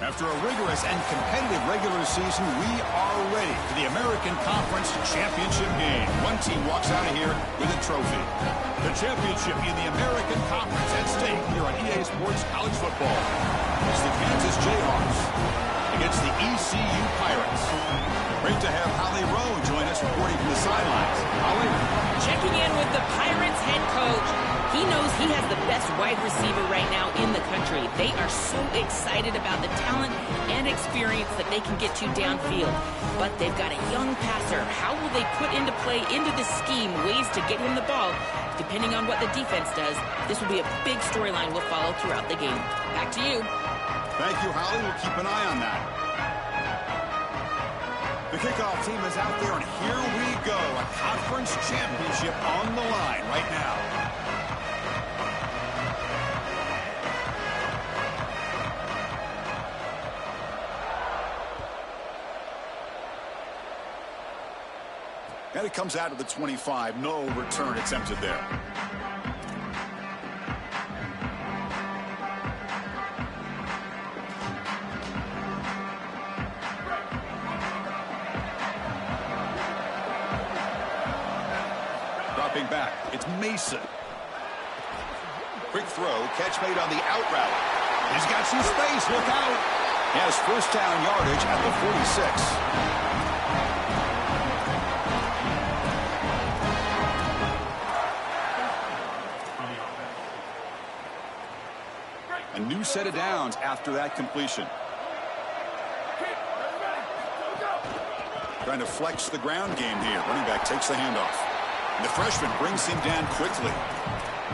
After a rigorous and competitive regular season, we are ready for the American Conference Championship game. One team walks out of here with a trophy. The championship in the American Conference at stake here on EA Sports College Football. It's the Kansas Jayhawks against the ECU Pirates. Great to have Holly Rowe join us reporting from the sidelines. Holly? Checking in with the Pirates head coach. He knows he has the best wide receiver right now in the country. They are so excited about the talent and experience that they can get to downfield. But they've got a young passer. How will they put into play, into the scheme, ways to get him the ball? Depending on what the defense does, this will be a big storyline we'll follow throughout the game. Back to you. Thank you, Holly. We'll keep an eye on that. The kickoff team is out there, and here we go. A conference championship on the line right now. And it comes out of the 25. No return attempted there. Dropping back, it's Mason. Quick throw, catch made on the out route. He's got some space, look out. He has first down yardage at the 46. A new set of downs after that completion. Trying to flex the ground game here. Running back takes the handoff. And the freshman brings him down quickly.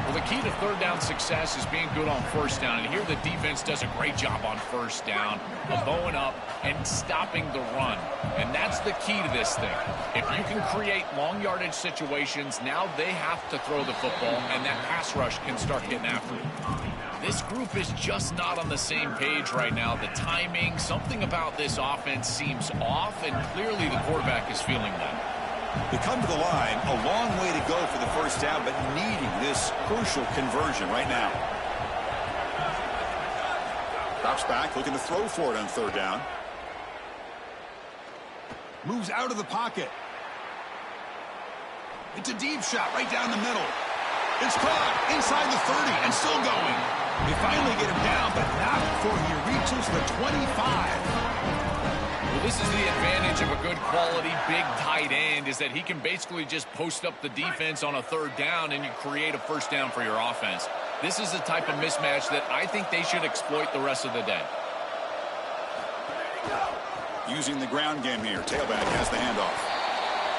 Well, the key to third down success is being good on first down. And here the defense does a great job on first down of bowing up and stopping the run. And that's the key to this thing. If you can create long yardage situations, now they have to throw the football, and that pass rush can start getting after it. This group is just not on the same page right now. The timing, something about this offense seems off, and clearly the quarterback is feeling that. They come to the line, a long way to go for the first down, but needing this crucial conversion right now. Drops back, looking to throw for it on third down. Moves out of the pocket. It's a deep shot right down the middle. It's caught inside the 30 and still going. They finally get him down, but not before he reaches the 25. Well, this is the advantage of a good quality big tight end, is that he can basically just post up the defense on a third down and you create a first down for your offense. This is the type of mismatch that I think they should exploit the rest of the day. Using the ground game here. Tailback has the handoff.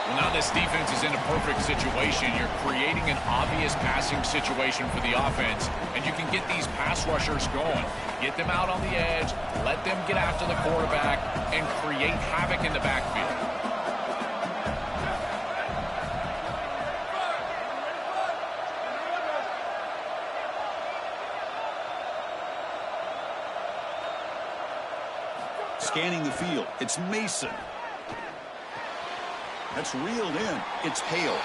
Well, now this defense is in a perfect situation. You're creating an obvious passing situation for the offense, and you can get these pass rushers going. Get them out on the edge, let them get after the quarterback, and create havoc in the backfield. Scanning the field, it's Mason. That's reeled in. It's Hale.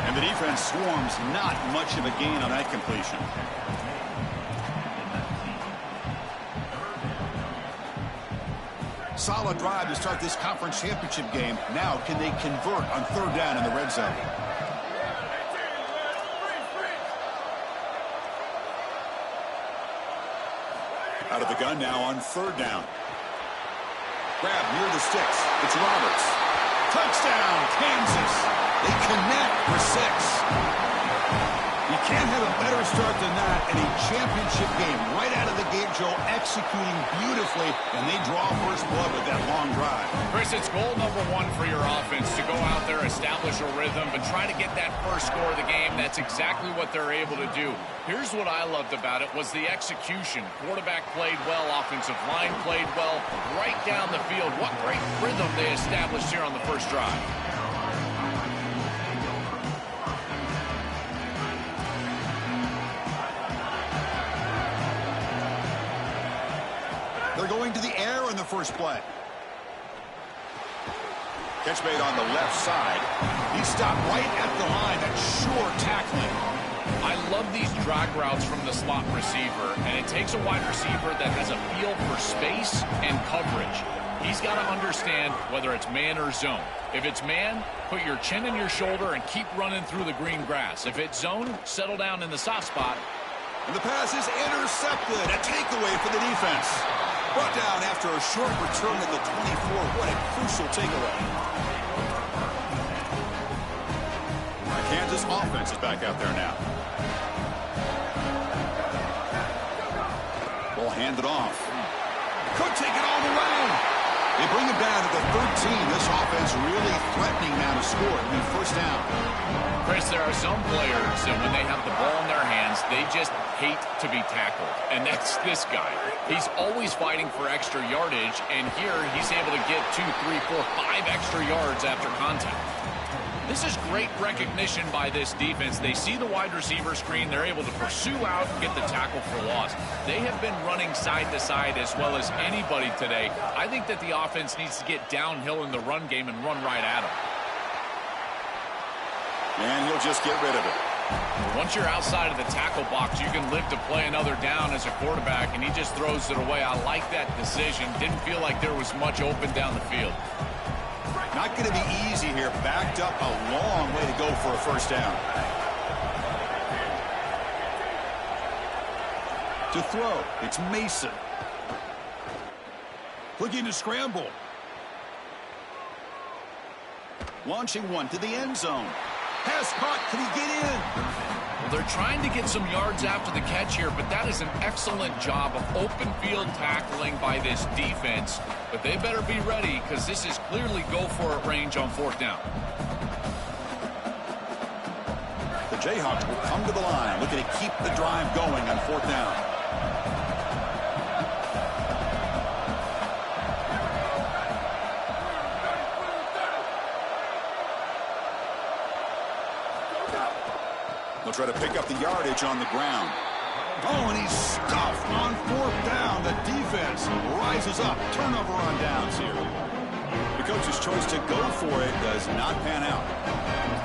And the defense swarms, not much of a gain on that completion. Solid drive to start this conference championship game. Now, can they convert on third down in the red zone? Out of the gun now on third down. Grab near the sticks. It's Roberts. Touchdown, Kansas. They connect for 6. You can't have a better start than that in a championship game. Right out of the gate, Joe, executing beautifully, and they draw first blood with that long drive. Chris, it's goal number 1 for your offense, to go out there, establish a rhythm, but try to get that first score of the game. That's exactly what they're able to do. Here's what I loved about it was the execution. Quarterback played well, offensive line played well, right down the field. What great rhythm they established here on the first drive. They're going to the air in the first play. Catch made on the left side. He stopped right at the line. That's sure tackling. I love these drag routes from the slot receiver, and it takes a wide receiver that has a feel for space and coverage. He's got to understand whether it's man or zone. If it's man, put your chin in your shoulder and keep running through the green grass. If it's zone, settle down in the soft spot. And the pass is intercepted. A takeaway for the defense. Brought down after a short return at the 24. What a crucial takeaway. The Kansas offense is back out there now. Ball handed off. Could take it all the way. They bring him down to the 13. This offense really threatening now to score. I mean, first down. Chris, there are some players that when they have the ball in their hands, they just hate to be tackled. And that's this guy. He's always fighting for extra yardage, and here he's able to get 2, 3, 4, 5 extra yards after contact. This is great recognition by this defense. They see the wide receiver screen. They're able to pursue out and get the tackle for loss. They have been running side to side as well as anybody today. I think that the offense needs to get downhill in the run game and run right at him. And he'll just get rid of it. Once you're outside of the tackle box, you can live to play another down as a quarterback, and he just throws it away. I like that decision. Didn't feel like there was much open down the field. Not going to be easy here. Backed up a long way to go for a first down. To throw, it's Mason. Looking to scramble. Launching one to the end zone. Pass caught. Can he get in? Well, they're trying to get some yards after the catch here, but that is an excellent job of open field tackling by this defense. But they better be ready because this is clearly go-for-it range on fourth down. The Jayhawks will come to the line, looking to keep the drive going on fourth down. They'll try to pick up the yardage on the ground. Oh, and he's stuffed on fourth down. The defense rises up. Turnover on downs here. The coach's choice to go for it does not pan out.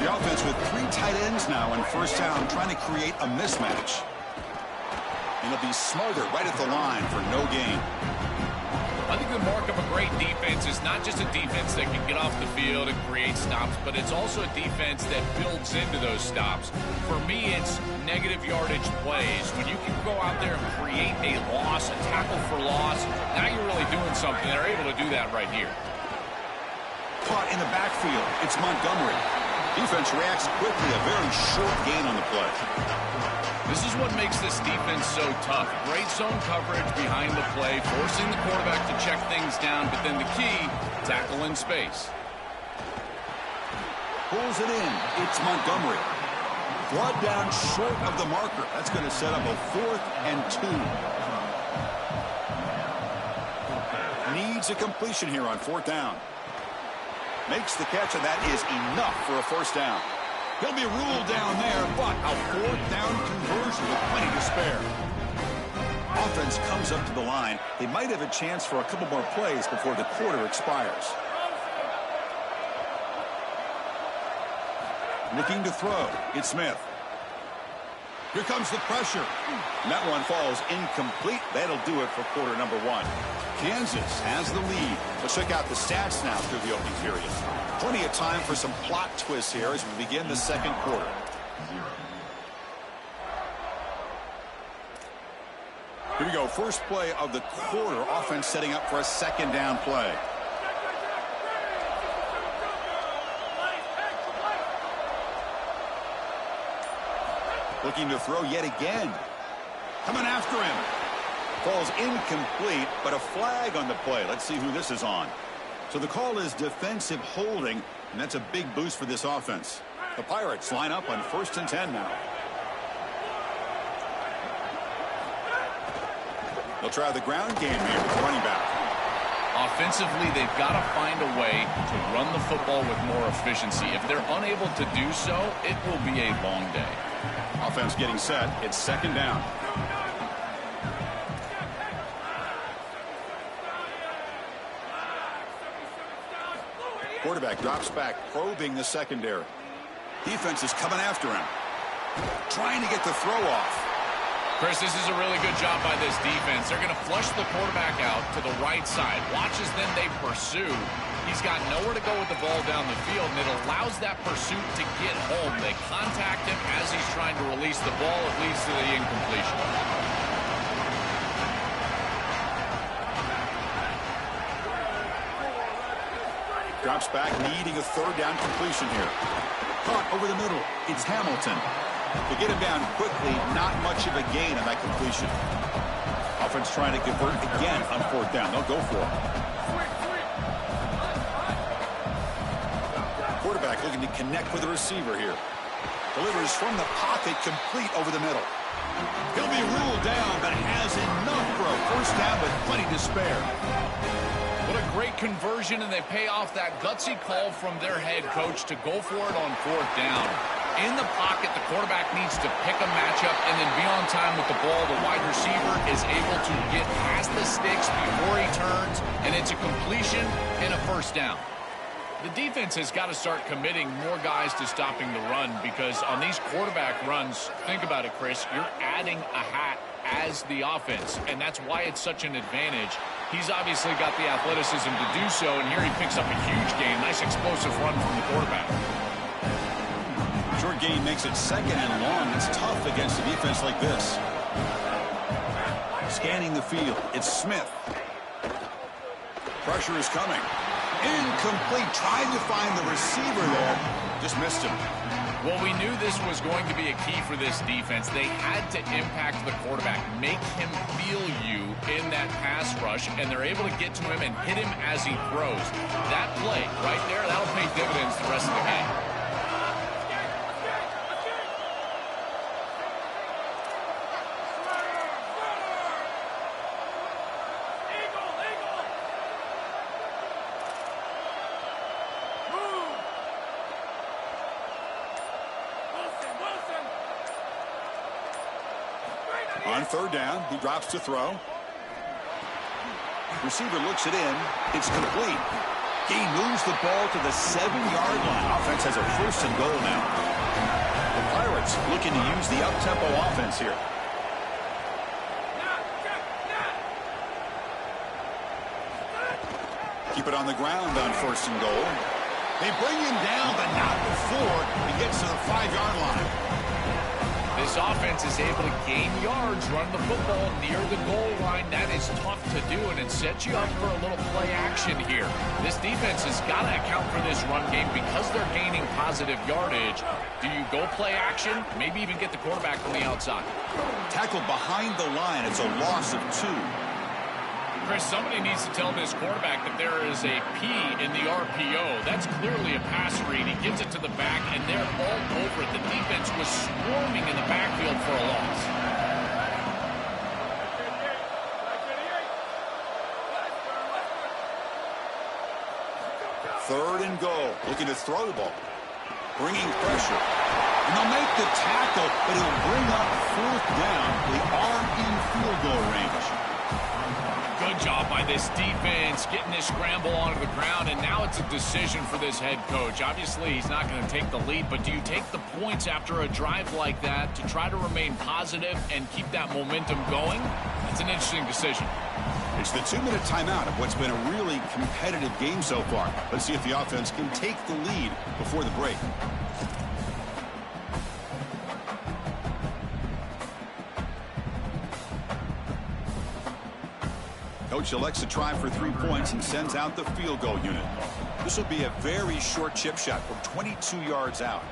The offense with 3 tight ends now on first down, trying to create a mismatch. And he'll be smarter right at the line for no gain. I think the mark of a great defense is not just a defense that can get off the field and create stops, but it's also a defense that builds into those stops. For me, it's negative yardage plays. When you can go out there and create a loss, a tackle for loss, now you're really doing something. They're able to do that right here. Caught in the backfield. It's Montgomery. Defense reacts quickly. A very short gain on the play. This is what makes this defense so tough. Great zone coverage behind the play, forcing the quarterback to check things down, but then the key, tackle in space. Pulls it in. It's Montgomery. Brought down short of the marker. That's going to set up a 4th and 2. Needs a completion here on fourth down. Makes the catch, and that is enough for a first down. He'll be ruled down there, but a fourth down conversion with plenty to spare. Offense comes up to the line. They might have a chance for a couple more plays before the quarter expires. Looking to throw. It's Smith. Here comes the pressure. And that one falls incomplete. That'll do it for quarter number 1. Kansas has the lead. Let's check out the stats now through the opening period. Plenty of time for some plot twists here as we begin the second quarter. Here we go. First play of the quarter. Offense setting up for a second down play. Looking to throw yet again. Coming after him. Falls incomplete, but a flag on the play. Let's see who this is on. So the call is defensive holding, and that's a big boost for this offense. The Pirates line up on 1st and 10 now. They'll try the ground game here with the running back. Offensively, they've got to find a way to run the football with more efficiency. If they're unable to do so, it will be a long day. Offense getting set. It's second down. Quarterback drops back, probing the secondary. Defense is coming after him. Trying to get the throw off. Chris, this is a really good job by this defense. They're going to flush the quarterback out to the right side. Watch as then they pursue. He's got nowhere to go with the ball down the field, and it allows that pursuit to get home. They contact him as he's trying to release the ball. It leads to the incompletion. Drops back, needing a third down completion here. Caught over the middle. It's Hamilton. To get him down quickly, not much of a gain on that completion. Offense trying to convert again on fourth down. They'll go for it. Quarterback looking to connect with the receiver here. Delivers from the pocket, complete over the middle. He'll be ruled down, but has enough for a first down with plenty to spare. What a great conversion, and they pay off that gutsy call from their head coach to go for it on fourth down. In the pocket, the quarterback needs to pick a matchup and then be on time with the ball. The wide receiver is able to get past the sticks before he turns, and it's a completion and a first down. The defense has got to start committing more guys to stopping the run, because on these quarterback runs, think about it, Chris, you're adding a hat as the offense, and that's why it's such an advantage. He's obviously got the athleticism to do so, and here he picks up a huge gain. Nice explosive run from the quarterback. Short gain makes it second and long. It's tough against a defense like this. Scanning the field, it's Smith. Pressure is coming. Incomplete. Trying to find the receiver there. Just missed him. Well, we knew this was going to be a key for this defense. They had to impact the quarterback, make him feel you in that pass rush, and they're able to get to him and hit him as he throws. That play right there, that'll pay dividends the rest of the game. On third down, he drops to throw. Receiver looks it in. It's complete. He moves the ball to the 7-yard line. Offense has a first and goal now. The Pirates looking to use the up-tempo offense here. Keep it on the ground on first and goal. They bring him down, but not before he gets to the 5-yard line. This offense is able to gain yards, run the football near the goal line. That is tough to do, and it sets you up for a little play action here. This defense has got to account for this run game because they're gaining positive yardage. Do you go play action? Maybe even get the quarterback from the outside. Tackled behind the line. It's a loss of 2. Chris, somebody needs to tell this quarterback that there is a P in the RPO. That's clearly a pass read. He gives it to the back, and they're all over it. The defense was swarming in the backfield for a loss. Third and goal. Looking to throw the ball. Bringing pressure. And they'll make the tackle, but he'll bring up fourth down. They are in field goal range. Good job by this defense, getting this scramble onto the ground, and now it's a decision for this head coach. Obviously, he's not going to take the lead, but do you take the points after a drive like that to try to remain positive and keep that momentum going? That's an interesting decision. It's the 2-minute timeout of what's been a really competitive game so far. Let's see if the offense can take the lead before the break. Coach elects to try for 3 points and sends out the field goal unit. This will be a very short chip shot from 22 yards out.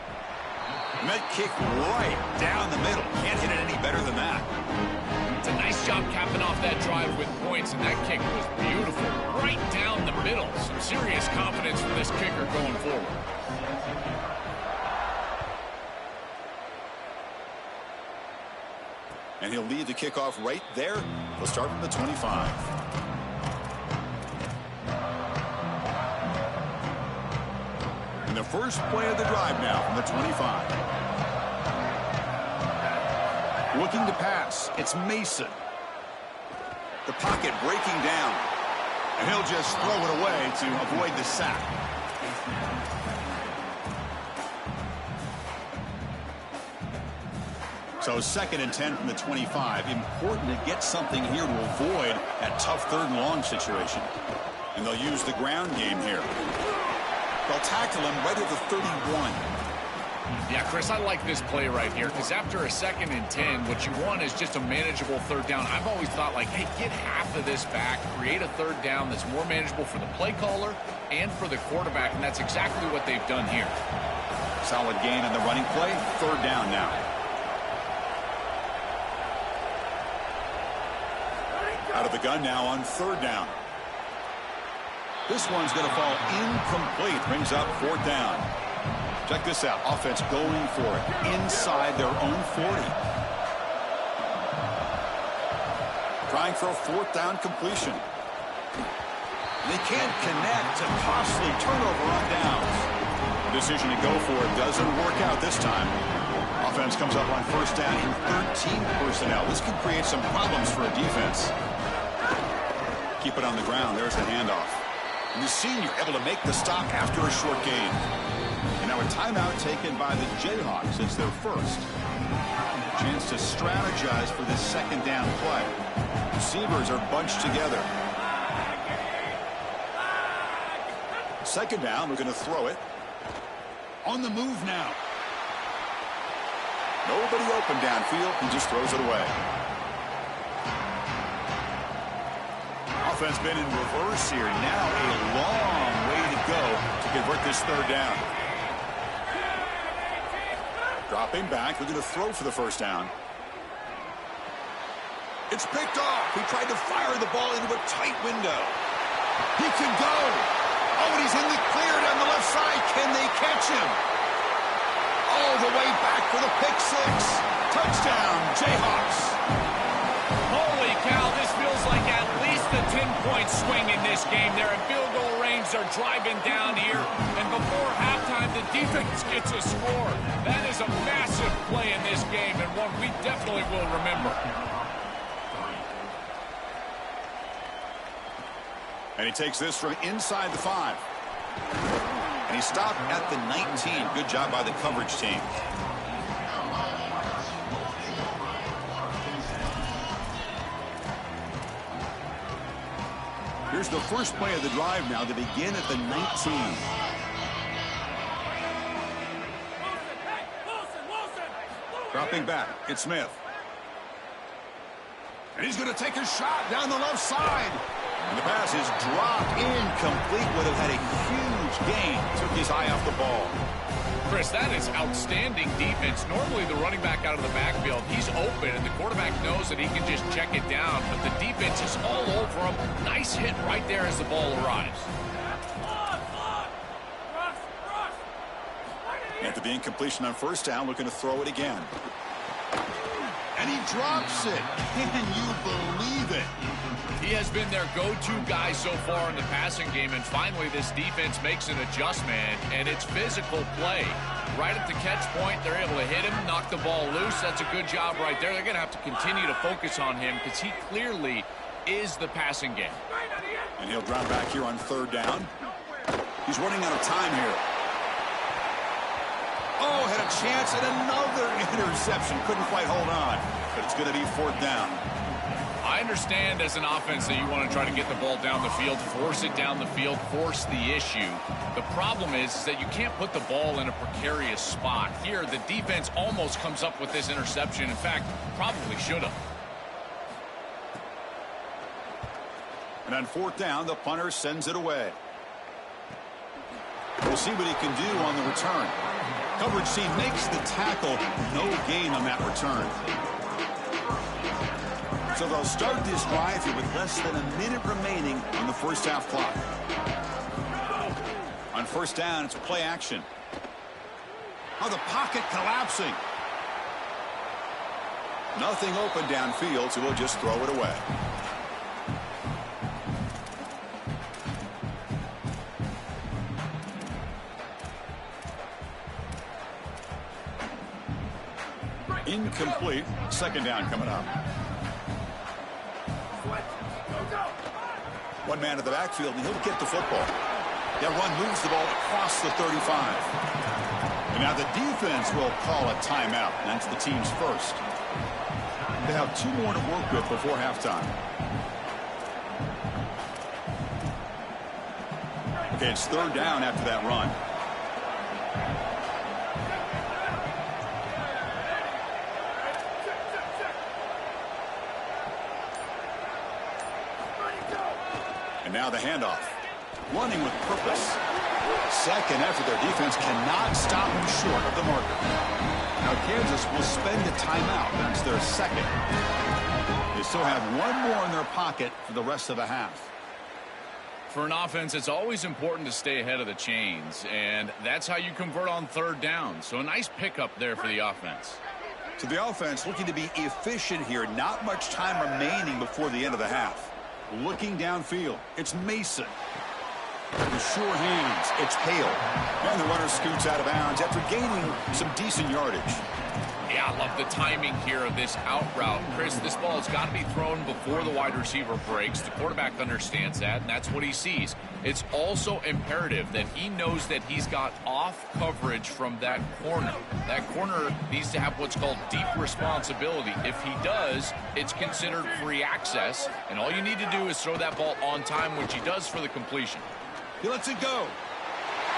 And that kick right down the middle. Can't hit it any better than that. It's a nice job capping off that drive with points, and that kick was beautiful. Right down the middle. Some serious confidence for this kicker going forward. And he'll lead the kickoff right there. He'll start from the 25. And the first play of the drive now from the 25. Looking to pass. It's Mason. The pocket breaking down. And he'll just throw it away to avoid the sack. So 2nd and 10 from the 25. Important to get something here to avoid that tough 3rd and long situation. And they'll use the ground game here. They'll tackle him right at the 31. Yeah, Chris, I like this play right here because after a 2nd and 10, what you want is just a manageable 3rd down. I've always thought, like, hey, get half of this back, create a 3rd down that's more manageable for the play caller and for the quarterback, and that's exactly what they've done here. Solid gain on the running play. 3rd down now. Out of the gun now on 3rd down. This one's going to fall incomplete. Brings up 4th down. Check this out. Offense going for it inside their own 40. Trying for a 4th down completion. They can't connect. A costly turnover on downs. The decision to go for it doesn't work out this time. Offense comes up on 1st down in 13 personnel. This could create some problems for a defense. Keep it on the ground. There's the handoff. And the senior able to make the stop after a short gain. And now a timeout taken by the Jayhawks. It's their first. Chance to strategize for this 2nd down play. Receivers are bunched together. 2nd down, we're going to throw it. On the move now. Nobody open downfield. He just throws it away. Offense been in reverse here. Now a long way to go to convert this 3rd down. Dropping back. We're going to throw for the 1st down. It's picked off. He tried to fire the ball into a tight window. He can go. Oh, and he's in the clear down the left side. Can they catch him? All the way back for the pick 6. Touchdown, Jayhawks. Holy cow, this feels like at least a 10-point swing in this game. They're at field goal range. They're driving down here. And before halftime, the defense gets a score. That is a massive play in this game and one we definitely will remember. And he takes this from inside the 5. And he stopped at the 19. Good job by the coverage team. Here's the first play of the drive now to begin at the 19. Dropping back, it's Smith. And he's going to take a shot down the left side. And the pass is dropped incomplete. Would have had a huge gain. Took his eye off the ball. Chris, that is outstanding defense. Normally the running back out of the backfield, he's open, and the quarterback knows that he can just check it down. But the defense is all over him. Nice hit right there as the ball arrives. After the incompletion on 1st down, looking to throw it again. And he drops it. Can you believe it? He has been their go-to guy so far in the passing game, and finally this defense makes an adjustment, and it's physical play. Right at the catch point, they're able to hit him, knock the ball loose. That's a good job right there. They're going to have to continue to focus on him because he clearly is the passing game. And he'll drop back here on 3rd down. He's running out of time here. Oh, had a chance at another interception. Couldn't quite hold on, but it's going to be 4th down. I understand as an offense that you want to try to get the ball down the field, force it down the field, force the issue. The problem is that you can't put the ball in a precarious spot. Here, the defense almost comes up with this interception. In fact, probably should have. And on 4th down, the punter sends it away. We'll see what he can do on the return. Coverage team makes the tackle. No gain on that return. So they'll start this drive here with less than a minute remaining on the 1st half clock. On 1st down, it's play action. Oh, the pocket collapsing. Nothing open downfield, so we'll just throw it away. Incomplete. 2nd down coming up. One man at the backfield, and he'll get the football. That run moves the ball across the 35. And now the defense will call a timeout. That's the team's first. They have 2 more to work with before halftime. Okay, it's 3rd down after that run. And now the handoff. Running with purpose. Second effort, their defense cannot stop him short of the marker. Now Kansas will spend a timeout. That's their second. They still have 1 more in their pocket for the rest of the half. For an offense, it's always important to stay ahead of the chains, and that's how you convert on 3rd down. So a nice pickup there for the offense. So the offense looking to be efficient here. Not much time remaining before the end of the half. Looking downfield, it's Mason. With sure hands, it's Hale. And the runner scoots out of bounds after gaining some decent yardage. Yeah, I love the timing here of this out route. Chris, this ball has got to be thrown before the wide receiver breaks. The quarterback understands that, and that's what he sees. It's also imperative that he knows that he's got off coverage from that corner. That corner needs to have what's called deep responsibility. If he does, it's considered free access, and all you need to do is throw that ball on time, which he does for the completion. He lets it go.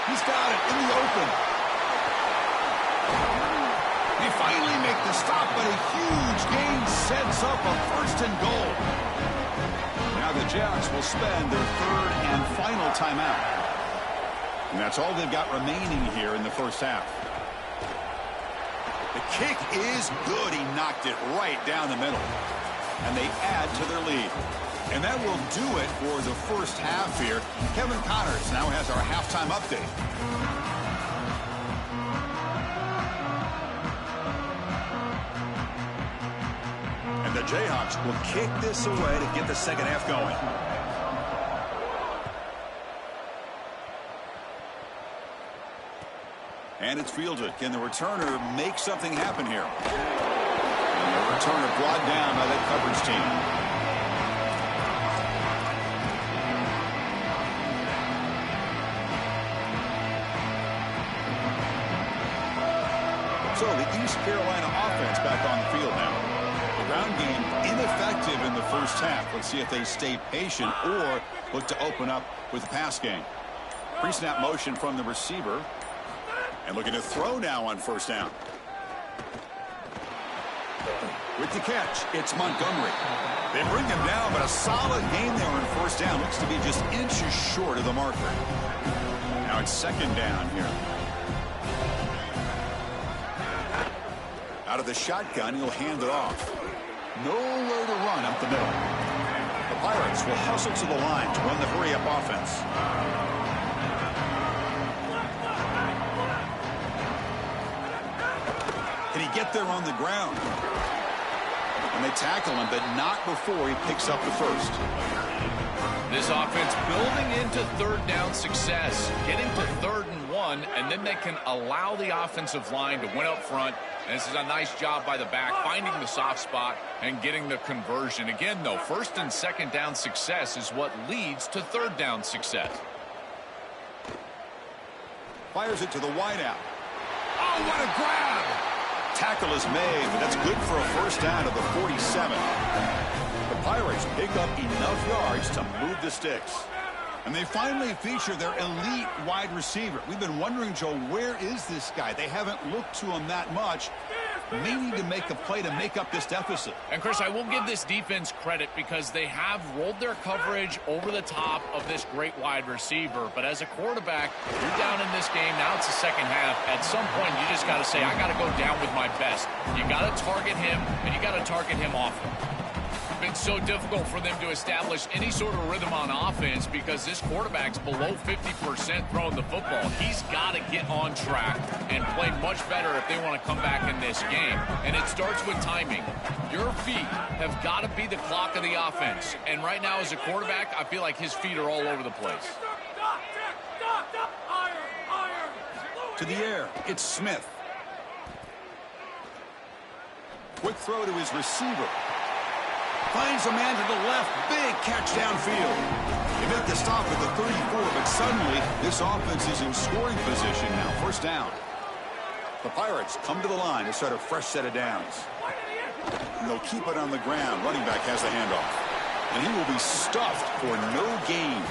He's got it in the open. They finally make the stop, but a huge gain sets up a 1st and goal. Now the Jacks will spend their 3rd and final timeout. And that's all they've got remaining here in the first half. The kick is good. He knocked it right down the middle. And they add to their lead. And that will do it for the first half here. Kevin Connors now has our halftime update. The Jayhawks will kick this away to get the second half going. And it's fielded. Can the returner make something happen here? And the returner brought down by that coverage team. So the East Carolina offense back on the field now. Ground game ineffective in the first half. Let's see if they stay patient or look to open up with the pass game. Pre-snap motion from the receiver. And looking to throw now on 1st down. With the catch, it's Montgomery. They bring him down, but a solid game there on 1st down. Looks to be just inches short of the marker. Now it's 2nd down here. Out of the shotgun, he'll hand it off. Nowhere to run up the middle. The Pirates will hustle to the line to run the hurry-up offense. Can he get there on the ground? And they tackle him, but not before he picks up the 1st. This offense building into 3rd down success, getting to 3rd and 1, and then they can allow the offensive line to win up front. And this is a nice job by the back, finding the soft spot and getting the conversion. Again, though, 1st and 2nd down success is what leads to 3rd down success. Fires it to the wideout. Oh, what a grab! Tackle is made, but that's good for a 1st down to the 47. The Pirates pick up enough yards to move the sticks. And they finally feature their elite wide receiver. We've been wondering, Joe, where is this guy? They haven't looked to him that much. May need to make a play to make up this deficit. And, Chris, I will give this defense credit because they have rolled their coverage over the top of this great wide receiver. But as a quarterback, you're down in this game. Now it's the second half. At some point, you just got to say, I got to go down with my best. You got to target him, and you got to target him often. Been so difficult for them to establish any sort of rhythm on offense because this quarterback's below 50% throwing the football. He's got to get on track and play much better if they want to come back in this game. And it starts with timing. Your feet have got to be the clock of the offense. And right now as a quarterback, I feel like his feet are all over the place. To the air, it's Smith. Quick throw to his receiver. Finds a man to the left. Big catch downfield. He meant to stop at the 34, but suddenly this offense is in scoring position now. 1st down. The Pirates come to the line to start a fresh set of downs. And they'll keep it on the ground. Running back has the handoff. And he will be stuffed for no gain.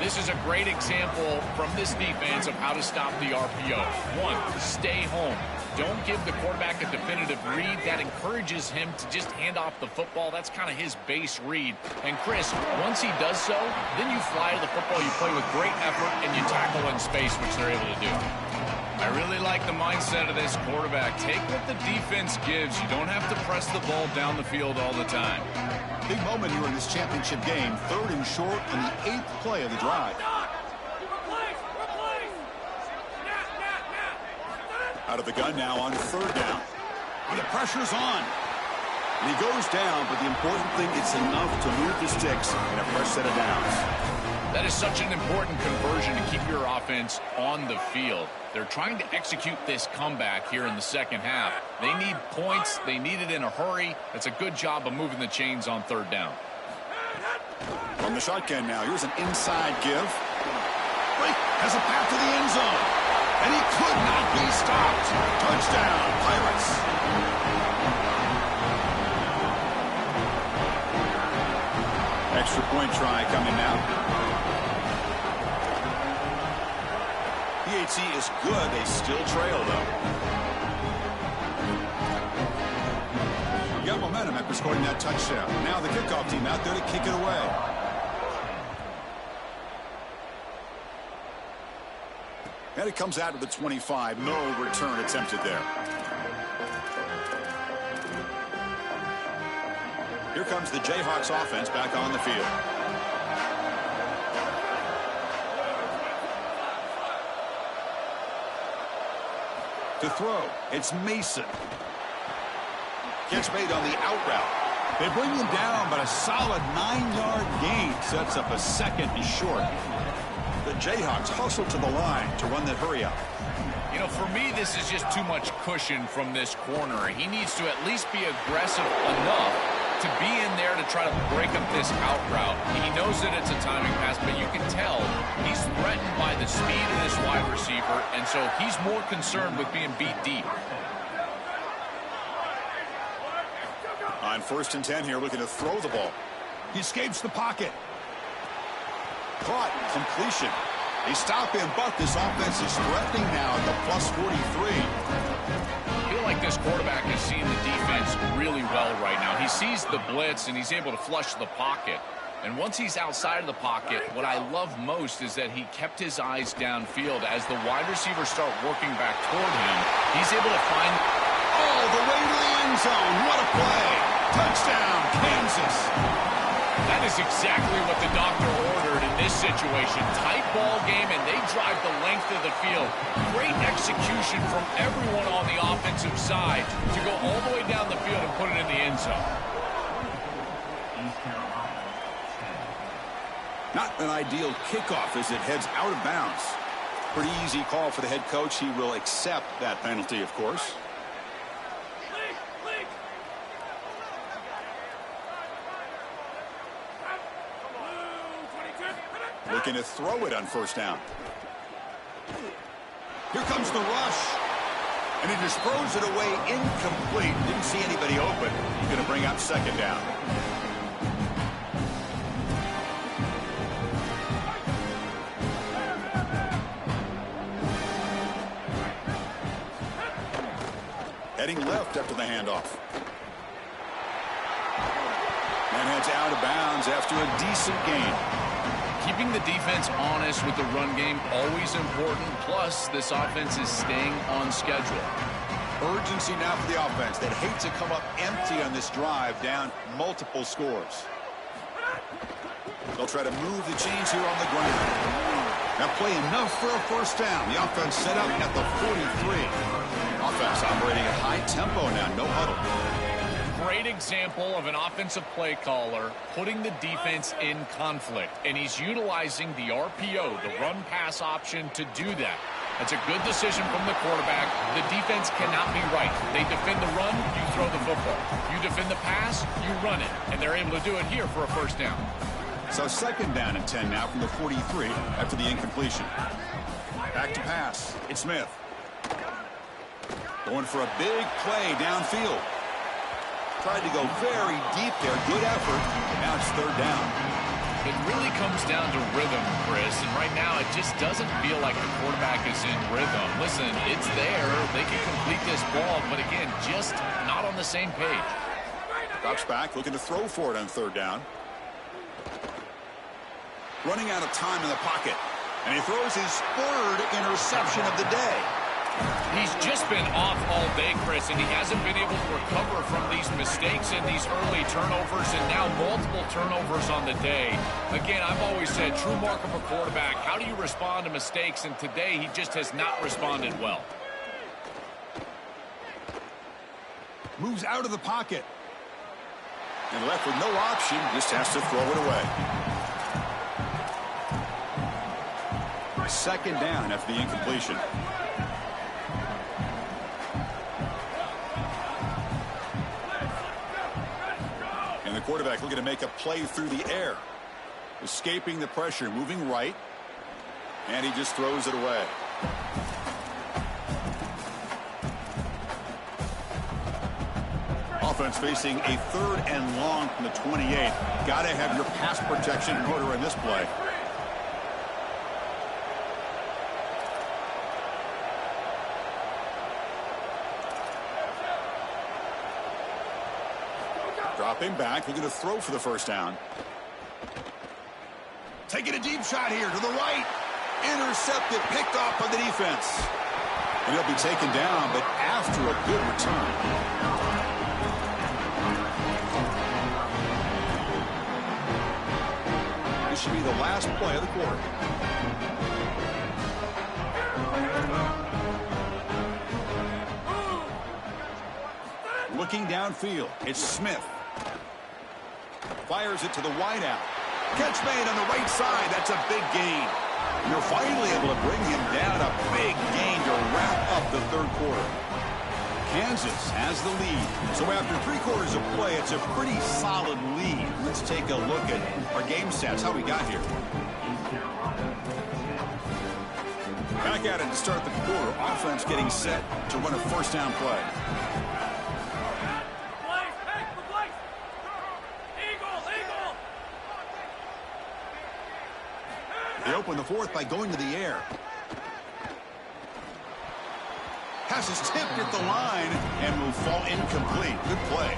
This is a great example from this defense of how to stop the RPO. One, stay home. Don't give the quarterback a definitive read. That encourages him to just hand off the football. That's kind of his base read. And Chris, once he does so, then you fly to the football, you play with great effort, and you tackle in space, which they're able to do. I really like the mindset of this quarterback. Take what the defense gives. You don't have to press the ball down the field all the time. Big moment here in this championship game. 3rd and short on the 8th play of the drive. Out of the gun now on 3rd down. And the pressure's on. And he goes down, but the important thing, it's enough to move the sticks in a fresh set of downs. That is such an important conversion to keep your offense on the field. They're trying to execute this comeback here in the second half. They need points. They need it in a hurry. That's a good job of moving the chains on 3rd down. From the shotgun now, here's an inside give. Blake has a path to the end zone. And he could not be stopped. Touchdown, Pirates. Extra point try coming now. PAT is good. They still trail, though. You got momentum after scoring that touchdown. Now the kickoff team out there to kick it away. And it comes out of the 25. No return attempted there. Here comes the Jayhawks offense back on the field. To throw, it's Mason. Catch made on the out route. They bring him down, but a solid 9-yard gain sets up a 2nd and short. The Jayhawks hustle to the line to run the hurry up. You know, for me, this is just too much cushion from this corner. He needs to at least be aggressive enough to be in there to try to break up this out route. He knows that it's a timing pass, but you can tell he's threatened by the speed of this wide receiver, and so he's more concerned with being beat deep. On 1st and 10 here, looking to throw the ball. He escapes the pocket. Caught, completion. They stop him, but this offense is threatening now at the +43. I feel like this quarterback is seeing the defense really well right now. He sees the blitz, and he's able to flush the pocket. And once he's outside of the pocket, what I love most is that he kept his eyes downfield. As the wide receivers start working back toward him, he's able to find all the way to the end zone. What a play. Touchdown, Kansas. That is exactly what the doctor ordered in this situation. Tight ball game, and they drive the length of the field. Great execution from everyone on the offensive side to go all the way down the field and put it in the end zone. Not an ideal kickoff as it heads out of bounds. Pretty easy call for the head coach. He will accept that penalty, of course. Looking to throw it on 1st down. Here comes the rush. And he just throws it away incomplete. Didn't see anybody open. He's going to bring up 2nd down. Heading left after the handoff. And heads out of bounds after a decent gain. Keeping the defense honest with the run game, always important. Plus, this offense is staying on schedule. Urgency now for the offense. They'd hate to come up empty on this drive, down multiple scores. They'll try to move the chains here on the ground. Now play enough for a 1st down. The offense set up at the 43. Offense operating at high tempo now, no huddle. Great example of an offensive play caller putting the defense in conflict, and he's utilizing the RPO, the run-pass option, to do that. That's a good decision from the quarterback. The defense cannot be right. They defend the run, you throw the football. You defend the pass, you run it, and they're able to do it here for a 1st down. So 2nd down and 10 now from the 43 after the incompletion. Back to pass. It's Smith. Going for a big play downfield. Tried to go very deep there. Good effort. And now it's third down. It really comes down to rhythm, Chris, and right now it just doesn't feel like the quarterback is in rhythm. Listen, it's there. They can complete this ball, but again, just not on the same page. Drops back, looking to throw for it on third down. Running out of time in the pocket. And he throws his third interception of the day. He's just been off all day, Chris, and he hasn't been able to recover from these mistakes and these early turnovers, and now multiple turnovers on the day. Again, I've always said, true mark of a quarterback, how do you respond to mistakes? And today, he just has not responded well. Moves out of the pocket. And left with no option, just has to throw it away. Second down after the incompletion. And the quarterback looking to make a play through the air. Escaping the pressure, moving right. And he just throws it away. Offense facing a third and long from the 28. Got to have your pass protection in order in this play. Dropping back, looking to throw for the first down. Taking a deep shot here to the right. Intercepted, picked off by the defense. And he'll be taken down, but after a good return. This should be the last play of the quarter. Looking downfield, it's Smith. Fires it to the wideout. Catch made on the right side. That's a big gain. You're finally able to bring him down. A big gain to wrap up the third quarter. Kansas has the lead. So after 3 quarters of play, it's a pretty solid lead. Let's take a look at our game stats, how we got here. Back at it to start the quarter. Offense getting set to run a first down play. They open the fourth by going to the air. Pass is tipped at the line and will fall incomplete. Good play.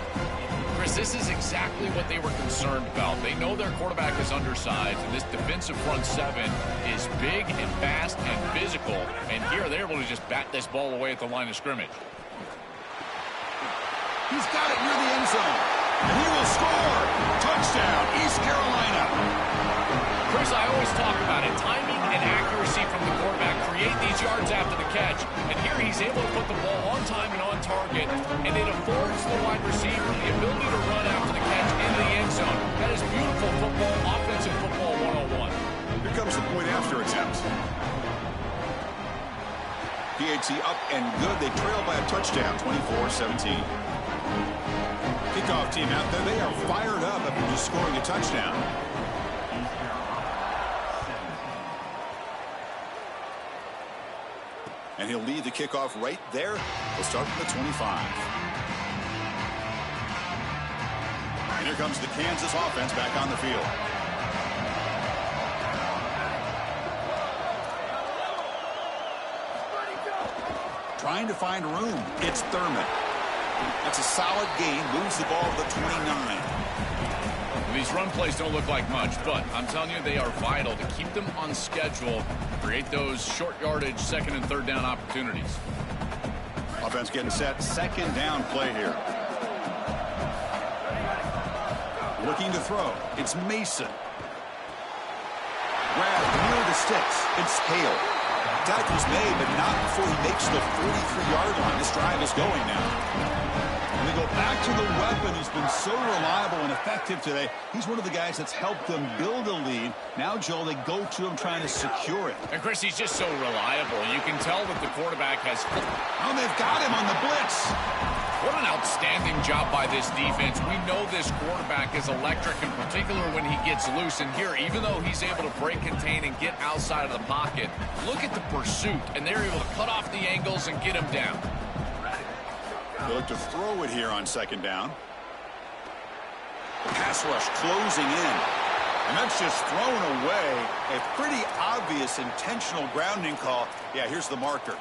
Chris, this is exactly what they were concerned about. They know their quarterback is undersized, and this defensive front seven is big and fast and physical. And here they're able to just bat this ball away at the line of scrimmage. He's got it near the end zone. And he will score. Touchdown, East Carolina. Chris, I always talk about it. Timing and accuracy from the quarterback create these yards after the catch. And here he's able to put the ball on time and on target. And it affords the wide receiver the ability to run after the catch into the end zone. That is beautiful football, offensive football 101. Here comes the point after attempt. PAT up and good. They trail by a touchdown, 24-17. Kickoff team out there. They are fired up after just scoring a touchdown. And he'll lead the kickoff right there. We'll start from the 25. And here comes the Kansas offense back on the field. Trying to find room. It's Thurman. That's a solid gain. Moves the ball to the 29. These run plays don't look like much, but I'm telling you, they are vital to keep them on schedule, create those short yardage second and third down opportunities. Offense getting set. Second down play here. Looking to throw. It's Mason. Grab near the sticks. It's Hale. Tackle's made, but not before he makes the 43-yard line. This drive is going now. And they go back to the weapon who's been so reliable and effective today. He's one of the guys that's helped them build a lead. Now, Joel, they go to him trying to secure it. And, Chris, he's just so reliable. You can tell that the quarterback has... Oh, they've got him on the blitz. What an outstanding job by this defense. We know this quarterback is electric, in particular when he gets loose. And here, even though he's able to break, contain, and get outside of the pocket, look at the pursuit. And they're able to cut off the angles and get him down. They look to throw it here on second down. Pass rush closing in. And that's just thrown away. A pretty obvious intentional grounding call. Yeah, here's the marker.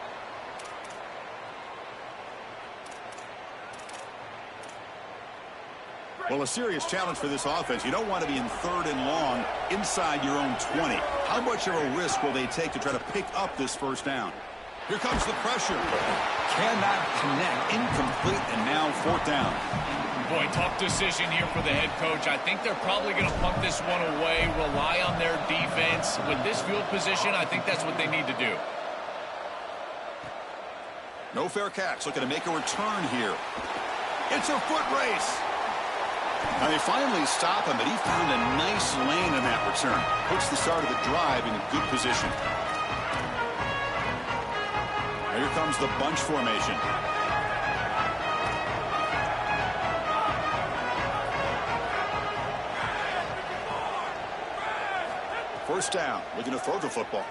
Well, a serious challenge for this offense. You don't want to be in 3rd and long inside your own 20. How much of a risk will they take to try to pick up this first down? Here comes the pressure. Cannot connect. Incomplete, and now 4th down. Boy, tough decision here for the head coach. I think they're probably going to punt this one away, rely on their defense. With this field position, I think that's what they need to do. No fair catch. Looking to make a return here. It's a foot race. Now they finally stop him, but he found a nice lane in that return. Puts the start of the drive in a good position. Now here comes the bunch formation. First down, looking to throw the football.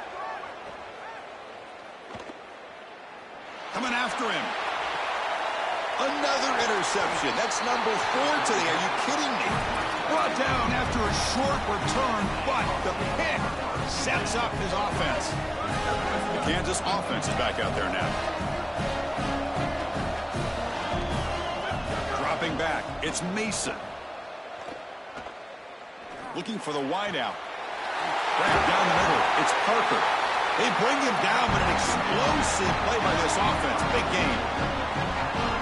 Coming after him. Another interception. That's number 4 today. Are you kidding me? Brought down after a short return, but the pick sets up his offense. The Kansas offense is back out there now. Dropping back. It's Mason. Looking for the wideout. Right down the middle. It's Parker. They bring him down, but an explosive play by this offense. Big game.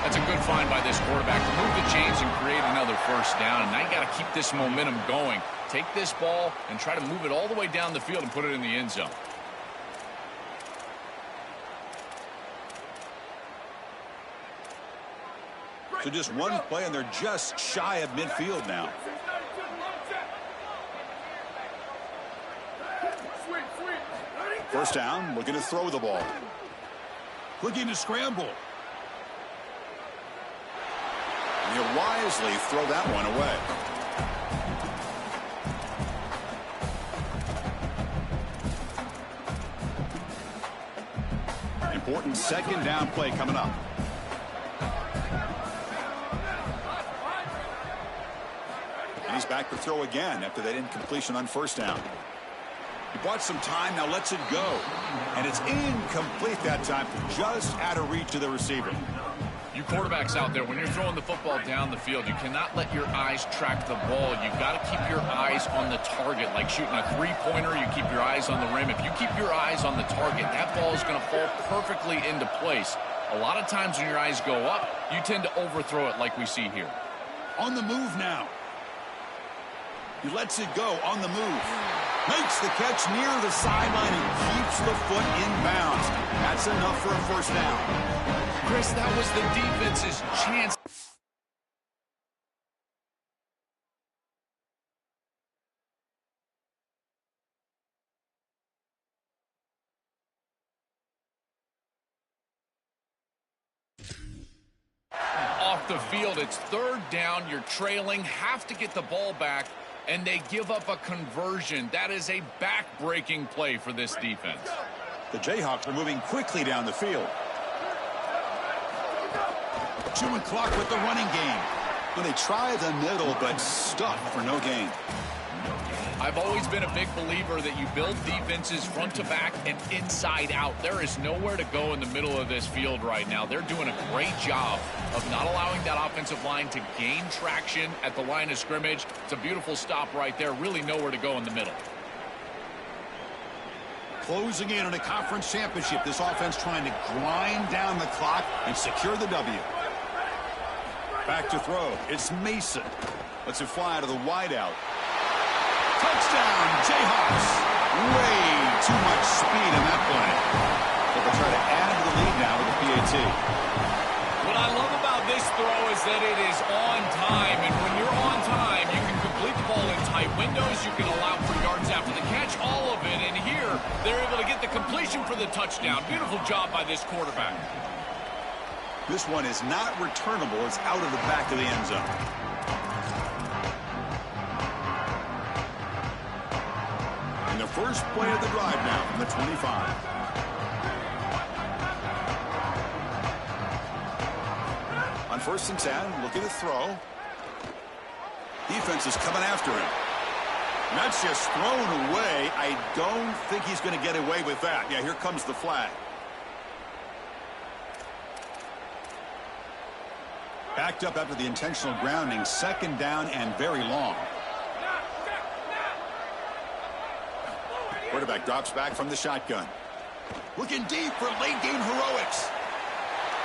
That's a good find by this quarterback to move the chains and create another first down. And now you got to keep this momentum going. Take this ball and try to move it all the way down the field and put it in the end zone. So just one play, and they're just shy of midfield now. First down, looking to throw the ball. Looking to scramble. And he'll wisely throw that one away. Important second down play coming up. And he's back to throw again after that incompletion on first down. He bought some time, now lets it go. And it's incomplete that time, just out of reach of the receiver. You quarterbacks out there, when you're throwing the football down the field, you cannot let your eyes track the ball. You've got to keep your eyes on the target. Like shooting a three-pointer, you keep your eyes on the rim. If you keep your eyes on the target, that ball is going to fall perfectly into place. A lot of times when your eyes go up, you tend to overthrow it like we see here. On the move now. He lets it go on the move. Makes the catch near the sideline and keeps the foot in bounds. That's enough for a first down. Chris, that was the defense's chance. Off the field, it's third down. You're trailing, have to get the ball back, and they give up a conversion. That is a back-breaking play for this defense. The Jayhawks are moving quickly down the field. Chewing clock with the running game. Well, they try the middle, but stuck for no gain. I've always been a big believer that you build defenses front to back and inside out. There is nowhere to go in the middle of this field right now. They're doing a great job of not allowing that offensive line to gain traction at the line of scrimmage. It's a beautiful stop right there. Really nowhere to go in the middle. Closing in on a conference championship. This offense trying to grind down the clock and secure the W. Back to throw. It's Mason. Lets it fly to the wideout. Touchdown, Jayhawks. Way too much speed in that play. But they'll try to add to the lead now with the PAT. What I love about this throw is that it is on time. And when you're on time, you can complete the ball in tight windows. You can allow for yards after the catch, all of it. And here, they're able to get the completion for the touchdown. Beautiful job by this quarterback. This one is not returnable. It's out of the back of the end zone. And the first play of the drive now from the 25. On 1st and 10, looking to throw. Defense is coming after him. And that's just thrown away. I don't think he's going to get away with that. Yeah, here comes the flag. Backed up after the intentional grounding. Second down and very long. Quarterback drops back from the shotgun. Looking deep for late game heroics.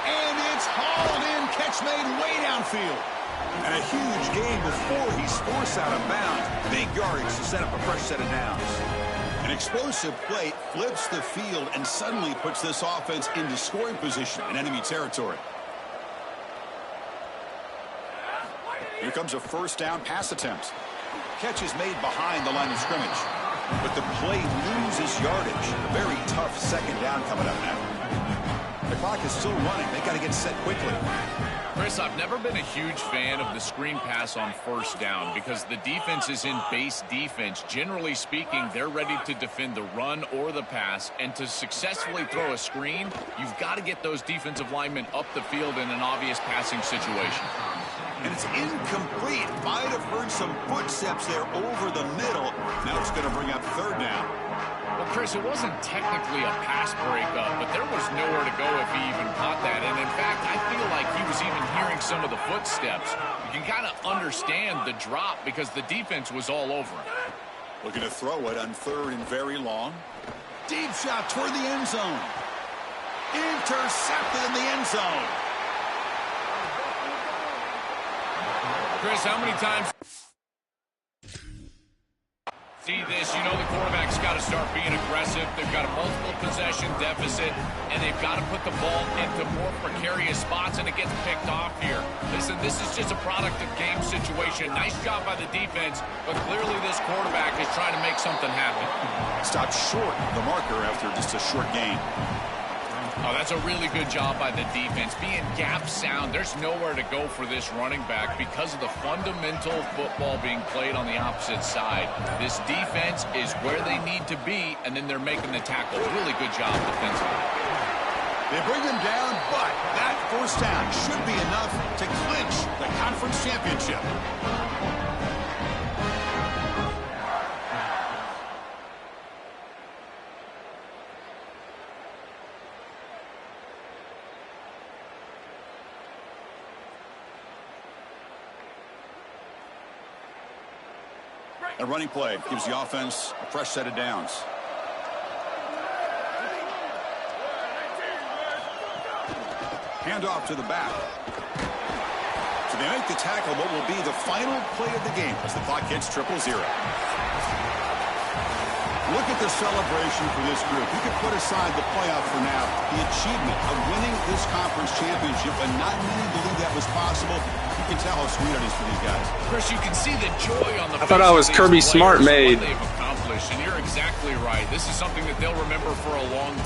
And it's hauled in. Catch made way downfield. And a huge gain before he's forced out of bounds. Big yardage to set up a fresh set of downs. An explosive play flips the field and suddenly puts this offense into scoring position in enemy territory. Here comes a first down pass attempt. Catch is made behind the line of scrimmage. But the play loses yardage. A very tough second down coming up now. The clock is still running. They got to get set quickly. Chris, I've never been a huge fan of the screen pass on first down because the defense is in base defense. Generally speaking, they're ready to defend the run or the pass, and to successfully throw a screen, you've got to get those defensive linemen up the field in an obvious passing situation. And it's incomplete. Might have heard some footsteps there over the middle. Now it's going to bring up third down. Well, Chris, it wasn't technically a pass breakup, but there was nowhere to go if he even caught that. And in fact, I feel like he was even hearing some of the footsteps. You can kind of understand the drop because the defense was all over him. Looking to throw it on third and very long. Deep shot toward the end zone. Intercepted in the end zone. Chris, how many times see this? You know the quarterback's got to start being aggressive. They've got a multiple possession deficit, and they've got to put the ball into more precarious spots, and it gets picked off here. Listen, this is just a product of game situation. Nice job by the defense, but clearly this quarterback is trying to make something happen. Stopped short of the marker after just a short gain. Oh, that's a really good job by the defense. Being gap sound, there's nowhere to go for this running back because of the fundamental football being played on the opposite side. This defense is where they need to be, and then they're making the tackle. Really good job defensively. They bring them down, but that first down should be enough to clinch the conference championship. A running play gives the offense a fresh set of downs. Handoff to the back. So they make the tackle, what will be the final play of the game as the clock hits 0-0. Look at the celebration for this group. You could put aside the playoff for now. The achievement of winning this conference championship, but not many believe that was possible. You can tell how sweet it is for these guys. Chris, you can see the joy on the I thought that was Kirby Smart made. What they've accomplished, and you're exactly right. This is something that they'll remember for a long time.